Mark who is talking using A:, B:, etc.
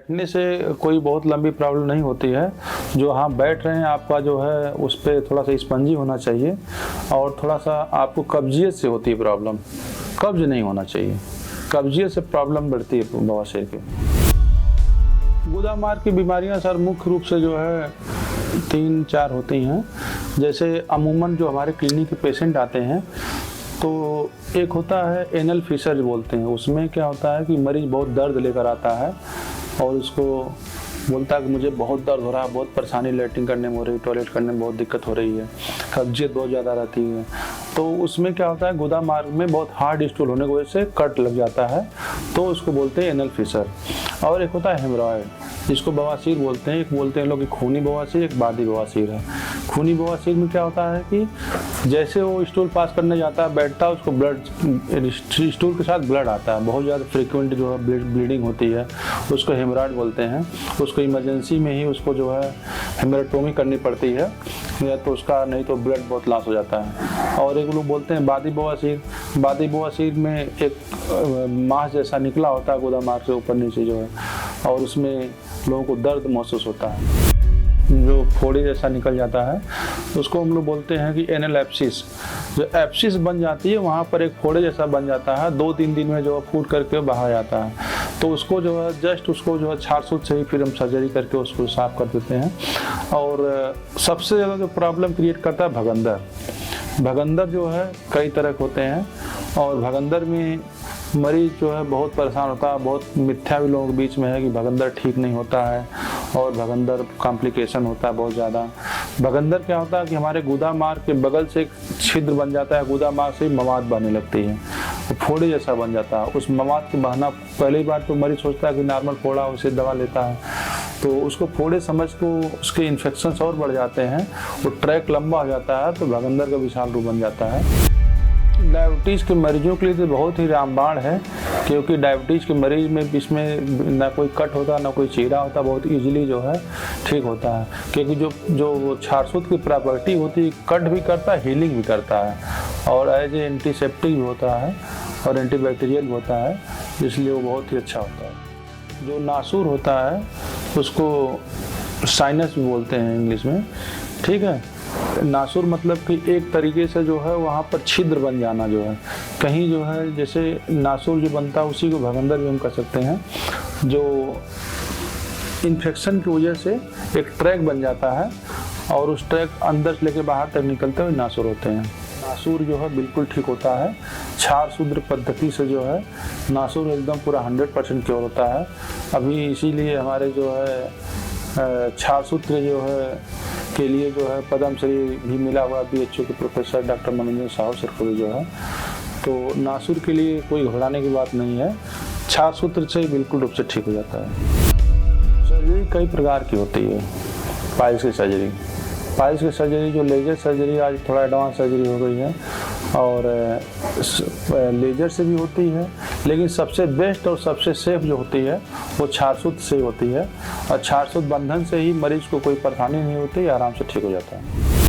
A: बैठने से कोई बहुत लंबी प्रॉब्लम नहीं होती है। जो हाँ बैठ रहे हैं आपका जो है उस पर थोड़ा सा स्पंजी होना चाहिए, और थोड़ा सा आपको कब्जियत से होती है प्रॉब्लम, कब्ज नहीं होना चाहिए, कब्जियत से प्रॉब्लम बढ़ती है बवासीर की। गुदामार्ग की बीमारियां सर मुख्य रूप से जो है 3-4 होती हैं। जैसे अमूमन जो हमारे क्लिनिक के पेशेंट आते हैं तो एक होता है एनल फिशर बोलते हैं। उसमें क्या होता है कि मरीज बहुत दर्द लेकर आता है और उसको बोलता है कि मुझे बहुत दर्द हो रहा है, बहुत परेशानी, लैट्रिन करने में हो रही है, टॉयलेट करने में बहुत दिक्कत हो रही है, कब्जियत बहुत ज़्यादा रहती है। तो उसमें क्या होता है, गुदा मार्ग में बहुत हार्ड स्टूल होने की वजह से कट लग जाता है, तो उसको बोलते हैं एनल फिशर। और एक होता है हेमरॉयड, जिसको बवासीर बोलते हैं। एक बोलते हैं लोग कि खूनी बवासीर, एक बादी बवासीर है। खूनी बवासीर में क्या होता है कि जैसे वो स्टूल पास करने जाता है, बैठता है, उसको ब्लड, स्टूल के साथ ब्लड आता है, बहुत ज़्यादा फ्रिक्वेंट जो है ब्लीडिंग होती है, उसको हेमरॉयड बोलते हैं। उसको इमरजेंसी में ही उसको जो है हेमरेक्टोमी करनी पड़ती है, या तो उसका नहीं तो ब्लड बहुत लॉस हो जाता है। और एक लोग बोलते हैं बादी बवासीर। बादी बवासीर में एक मांस जैसा निकला होता है गुदा मार्ग से ऊपर नीचे जो है, और उसमें लोगों को दर्द महसूस होता है, जो फोड़ी जैसा निकल जाता है, उसको हम लोग बोलते हैं कि एनल एब्सिस। जो एब्सिस बन जाती है वहाँ पर एक फोड़े जैसा बन जाता है, 2-3 दिन में जो फूट करके बाहर जाता है। तो उसको जो है जस्ट उसको जो है छार-सूत से ही फिर हम सर्जरी करके उसको साफ कर देते हैं। और सबसे ज़्यादा जो प्रॉब्लम क्रिएट करता है भगंदर। भगंदर जो है कई तरह के होते हैं, और भगंदर में मरीज जो है बहुत परेशान होता है। बहुत मिथ्या भी लोगों के बीच में है कि भगंदर ठीक नहीं होता है, और भगंदर कॉम्प्लिकेशन होता है बहुत ज़्यादा। भगंदर क्या होता है कि हमारे गुदा मार्ग के बगल से एक छिद्र बन जाता है, गुदा मार्ग से मवाद बहने लगती है, वो फोड़े जैसा बन जाता है। उस मवाद के बहना, पहली बार तो मरीज सोचता है कि नॉर्मल फोड़ा, उसे दवा लेता है, तो उसको फोड़े समझ को उसके इन्फेक्शन और बढ़ जाते हैं, वो ट्रैक लंबा हो जाता है, तो भगंदर का विशाल रूप बन जाता है। डायबिटीज़ के मरीजों के लिए तो बहुत ही रामबाण है, क्योंकि डायबिटीज़ के मरीज में इसमें ना कोई कट होता, ना कोई चीरा होता, बहुत इजीली जो है ठीक होता है। क्योंकि जो छारसूत की प्रॉपर्टी होती है, कट भी करता है, हीलिंग भी करता है, और एज ए एंटीसेप्टिक भी होता है और एंटीबैक्टीरियल भी होता है, इसलिए वो बहुत ही अच्छा होता है। जो नासूर होता है उसको साइनस भी बोलते हैं इंग्लिश में, ठीक है। नासूर मतलब कि एक तरीके से जो है वहाँ पर छिद्र बन जाना, जो है कहीं जो है जैसे नासूर जो बनता है उसी को भगंदर भी हम कर सकते हैं। जो इन्फेक्शन की वजह से एक ट्रैक बन जाता है, और उस ट्रैक अंदर से लेके बाहर तक निकलते हुए नासूर होते हैं। नासूर जो है बिल्कुल ठीक होता है। छार सूत्र पद्धति से जो है नासूर एकदम पूरा 100% क्योर होता है। अभी इसीलिए हमारे जो है छार सूत्र जो है के लिए जो है पद्मश्री भी मिला हुआ BHU के professor doctor Manoj Sahu sir को जो है। तो नासूर के लिए कोई घबराने की बात नहीं है, छार सूत्र से बिल्कुल रूप से ठीक हो जाता है। सर्जरी कई प्रकार की होती है। पाइल्स की सर्जरी जो लेजर सर्जरी आज थोड़ा एडवांस सर्जरी हो गई है, और लेजर से भी होती है, लेकिन सबसे बेस्ट और सबसे सेफ जो होती है वो छारसूत से होती है। और छारसूत बंधन से ही मरीज को कोई परेशानी नहीं होती, आराम से ठीक हो जाता है।